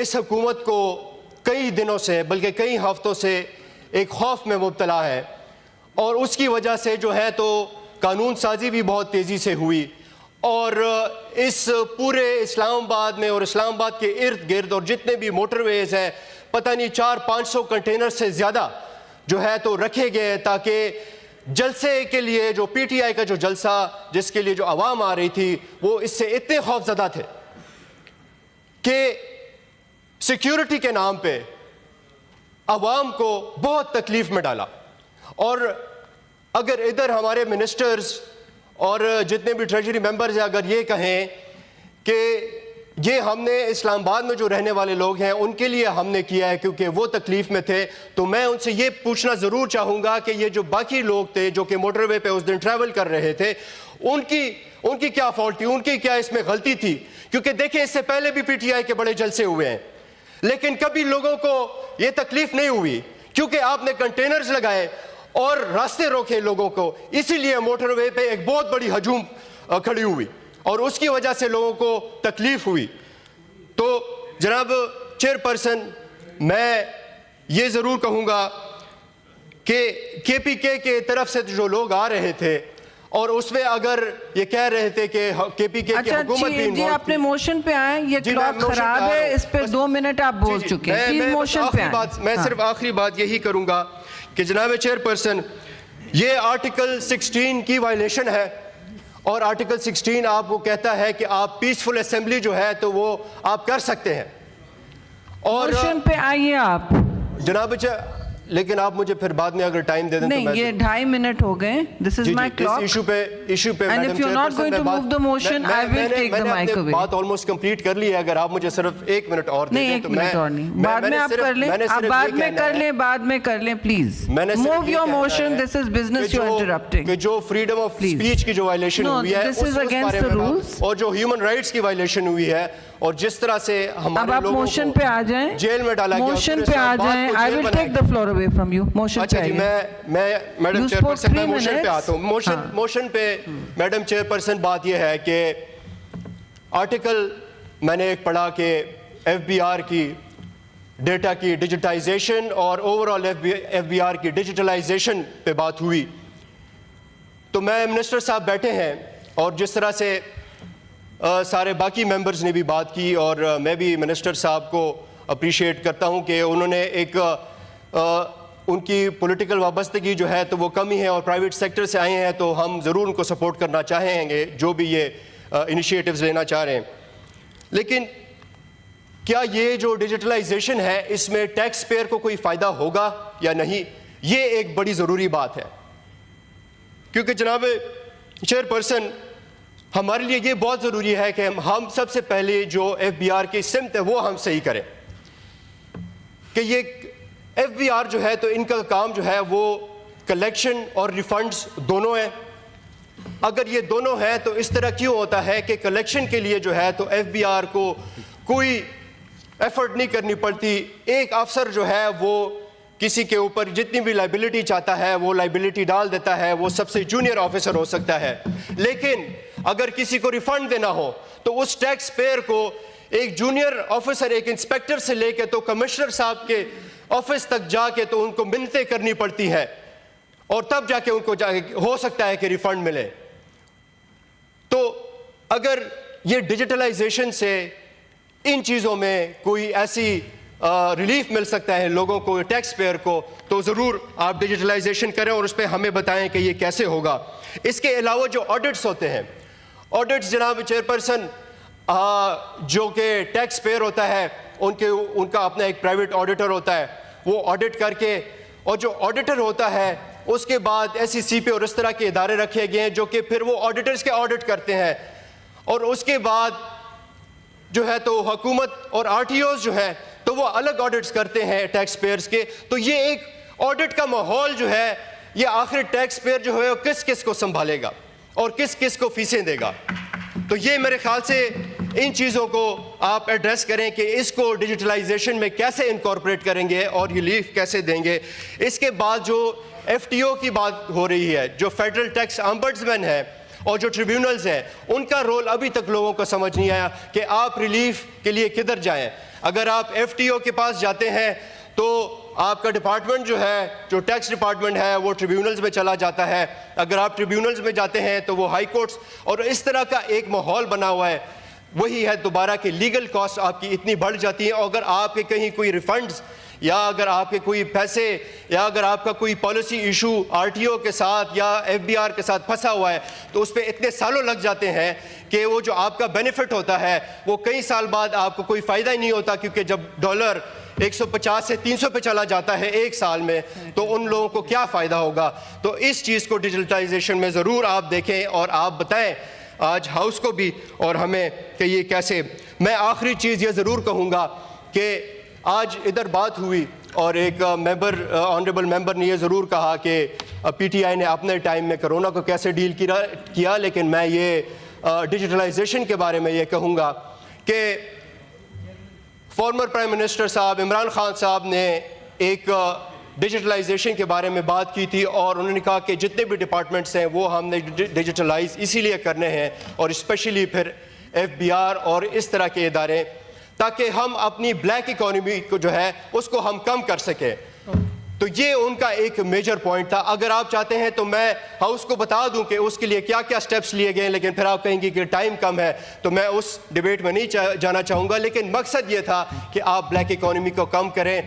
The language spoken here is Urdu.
اس حکومت کو کئی دنوں سے بلکہ کئی ہفتوں سے ایک خوف میں مبتلا ہے، اور اس کی وجہ سے جو ہے تو قانون سازی بھی بہت تیزی سے ہوئی، اور اس پورے اسلام آباد میں اور اسلام آباد کے ارد گرد اور جتنے بھی موٹر ویز ہیں پتہ نہیں 400-500 کنٹینر سے زیادہ جو ہے تو رکھے گئے، تاکہ جلسے کے لیے جو پی ٹی آئی کا جو جلسہ جس کے لیے جو عوام آ رہی تھی وہ اس سے اتنے خوف زدہ تھے کہ سیکیورٹی کے نام پہ عوام کو بہت تکلیف میں ڈالا۔ اور اگر ادھر ہمارے منسٹرز اور جتنے بھی ٹریجری ممبرز ہیں اگر یہ کہیں کہ یہ ہم نے اسلام آباد میں جو رہنے والے لوگ ہیں ان کے لیے ہم نے کیا ہے کیونکہ وہ تکلیف میں تھے، تو میں ان سے یہ پوچھنا ضرور چاہوں گا کہ یہ جو باقی لوگ تھے جو کہ موٹر وے پہ اس دن ٹریول کر رہے تھے ان کی کیا فالٹ تھی، ان کی کیا اس میں غلطی تھی؟ کیونکہ دیکھیں اس سے پہلے بھی پی ٹی آئی کے بڑے جلسے ہوئے ہیں لیکن کبھی لوگوں کو یہ تکلیف نہیں ہوئی کیونکہ آپ نے کنٹینرز لگائے اور راستے روکے لوگوں کو، اسی لیے موٹر وے پہ ایک بہت بڑی ہجوم کھڑی ہوئی اور اس کی وجہ سے لوگوں کو تکلیف ہوئی۔ تو جناب چیئر پرسن، میں یہ ضرور کہوں گا کہ کے پی کے طرف سے جو لوگ آ رہے تھے اور اس میں اگر یہ کہہ رہے تھے کہ کے پی کے کی حکومت بھی جی آپ نے موشن پہ آئیں، یہ کلاک خراب ہے، اس پہ 2 منٹ آپ بول چکے ہیں، پلیز موشن پہ آئیں۔ میں صرف آخری بات یہی کروں گا کہ جناب چیئر پرسن یہ آرٹیکل 16 کی وائلیشن ہے، اور آرٹیکل 16 آپ کو کہتا ہے کہ آپ پیسفل اسمبلی جو ہے تو وہ آپ کر سکتے ہیں، اور موشن پہ آئیے آپ جناب لیکن آپ مجھے پھر بعد میں اگر ٹائم دے دیں تو نہیں، یہ 2.5 منٹ ہو گئے، this is my clock issue پہ and if you're not going to move the motion I will take the mic away۔ بات آلموسٹ کمپلیٹ کر لی ہے، اگر آپ مجھے صرف 1 منٹ اور دے دیں تو میں 1 منٹ اور نہیں، بعد میں آپ کر لیں، آپ بعد میں کر لیں please, move your motion, this is business you are interrupting۔ کہ جو فریڈم آف سپیچ کی جو وائلیشن ہوئی ہے this is against the rules، اور جو ہیومن رائٹس کی وائلیشن ہوئی ہے اور جس طرح سے ہمارے لوگوں کو جیل میں ڈالا گیا، موشن پہ آ جائیں، I will take the floor away from you۔ اچھا جی، میں میڈم چیئر پرسن میں موشن پہ آتا ہوں۔ موشن پہ میڈم چیئر پرسن بات یہ ہے کہ آرٹیکل میں نے ایک پڑھا کہ ایف بی آر کی ڈیٹا کی ڈیجیٹائزیشن اور اوورآل ایف بی آر کی ڈیجیٹلائزیشن پہ بات ہوئی، تو میں منسٹر صاحب بیٹھے ہیں اور جس طرح سے سارے باقی ممبرز نے بھی بات کی، اور میں بھی منسٹر صاحب کو اپریشیٹ کرتا ہوں کہ انہوں نے ایک ان کی پولیٹیکل وابستگی جو ہے تو وہ کم ہی ہے اور پرائیویٹ سیکٹر سے آئے ہیں، تو ہم ضرور ان کو سپورٹ کرنا چاہیں گے جو بھی یہ انیشیٹیوز لینا چاہ رہے ہیں۔ لیکن کیا یہ جو ڈیجیٹلائزیشن ہے اس میں ٹیکس پیئر کو کوئی فائدہ ہوگا یا نہیں، یہ ایک بڑی ضروری بات ہے، کیونکہ جناب چیئر پرسن ہمارے لیے یہ بہت ضروری ہے کہ ہم سب سے پہلے جو ایف بی آر کی سمت ہے وہ ہم صحیح کریں، کہ یہ ایف بی آر جو ہے تو ان کا کام جو ہے وہ کلیکشن اور ریفنڈز دونوں ہیں۔ اگر یہ دونوں ہیں تو اس طرح کیوں ہوتا ہے کہ کلیکشن کے لیے جو ہے تو ایف بی آر کو کوئی ایفرٹ نہیں کرنی پڑتی، ایک افسر جو ہے وہ کسی کے اوپر جتنی بھی لائبلٹی چاہتا ہے وہ لائبلٹی ڈال دیتا ہے، وہ سب سے جونیئر آفیسر ہو سکتا ہے، لیکن اگر کسی کو ریفنڈ دینا ہو تو اس ٹیکس پیئر کو ایک جونیئر آفیسر ایک انسپیکٹر سے لے کے تو کمشنر صاحب کے آفس تک جا کے تو ان کو منتیں کرنی پڑتی ہے، اور تب جا کے ان کو ہو سکتا ہے کہ ریفنڈ ملے۔ تو اگر یہ ڈیجیٹلائزیشن سے ان چیزوں میں کوئی ایسی ریلیف مل سکتا ہے لوگوں کو، ٹیکس پیئر کو، تو ضرور آپ ڈیجیٹلائزیشن کریں اور اس پہ ہمیں بتائیں کہ یہ کیسے ہوگا۔ اس کے علاوہ جو آڈٹس ہوتے ہیں، آڈٹس جناب چیئر پرسن جو کہ ٹیکس پیئر ہوتا ہے ان کا اپنا ایک پرائیویٹ آڈیٹر ہوتا ہے، وہ آڈٹ کر کے، اور جو آڈیٹر ہوتا ہے اس کے بعد ایس ای سی پہ اور اس طرح کے ادارے رکھے گئے ہیں جو کہ پھر وہ آڈیٹرز کے آڈٹ کرتے ہیں، اور اس کے بعد جو ہے تو حکومت اور آر ٹی اوز جو ہے تو وہ الگ آڈٹس کرتے ہیں ٹیکس پیئرز کے۔ تو یہ ایک آڈٹ کا ماحول جو ہے یہ آخر ٹیکس پیئر جو ہے کس کس کو سنبھالے گا اور کس کس کو فیسیں دے گا؟ تو یہ میرے خیال سے ان چیزوں کو آپ ایڈریس کریں کہ اس کو ڈیجیٹلائزیشن میں کیسے انکارپوریٹ کریں گے اور ریلیف کیسے دیں گے۔ اس کے بعد جو ایف ٹی او کی بات ہو رہی ہے، جو فیڈرل ٹیکس امبڈسمین ہے اور جو ٹریبیونلز ہیں، ان کا رول ابھی تک لوگوں کو سمجھ نہیں آیا کہ آپ ریلیف کے لیے کدھر جائیں۔ اگر آپ FTO کے پاس جاتے ہیں تو آپ کا ڈپارٹمنٹ جو ہے, جو ٹیکس ڈپارٹمنٹ ہے, وہ ٹریبیونلز میں چلا جاتا ہے. اگر آپ ٹریبیونلز میں جاتے ہیں تو وہ ہائی کورٹس, اور اس طرح کا ایک ماحول بنا ہوا ہے. وہی ہے دوبارہ کہ لیگل کاسٹ آپ کی اتنی بڑھ جاتی ہیں, اور اگر آپ کے کہیں کوئی ریفنڈز یا اگر آپ کے کوئی پیسے یا اگر آپ کا کوئی پالیسی ایشو RTO کے ساتھ یا FBR کے ساتھ پھنسا ہوا ہے تو اس پہ اتنے سالوں لگ جاتے ہیں کہ وہ جو آپ کا بینیفٹ ہوتا ہے وہ کئی سال بعد آپ کو کوئی فائدہ ہی نہیں ہوتا, کیونکہ جب ڈالر 150 سے 300 پہ چلا جاتا ہے ایک سال میں تو ان لوگوں کو کیا فائدہ ہوگا. تو اس چیز کو ڈیجیٹلائزیشن میں ضرور آپ دیکھیں اور آپ بتائیں آج ہاؤس کو بھی اور ہمیں کہ یہ کیسے. میں آخری چیز یہ ضرور کہوں گا کہ آج ادھر بات ہوئی اور ایک آنریبل ممبر نے یہ ضرور کہا کہ PTI نے اپنے ٹائم میں کرونا کو کیسے ڈیل کیا, لیکن میں یہ ڈیجیٹلائزیشن کے بارے میں یہ کہوں گا کہ فارمر پرائم منسٹر صاحب عمران خان صاحب نے ایک ڈیجیٹلائزیشن کے بارے میں بات کی تھی, اور انہوں نے کہا کہ جتنے بھی ڈپارٹمنٹس ہیں وہ ہم نے ڈیجیٹلائز اسی لیے کرنے ہیں, اور اسپیشلی پھر FBR اور اس طرح کے ادارے, تاکہ ہم اپنی بلیک اکانومی کو جو ہے اس کو ہم کم کر سکیں. تو یہ ان کا ایک میجر پوائنٹ تھا. اگر آپ چاہتے ہیں تو میں ہاؤس کو بتا دوں کہ اس کے لیے کیا کیا سٹیپس لیے گئے, لیکن پھر آپ کہیں گے کہ ٹائم کم ہے تو میں اس ڈیبیٹ میں نہیں جانا چاہوں گا. لیکن مقصد یہ تھا کہ آپ بلیک اکانومی کو کم کریں.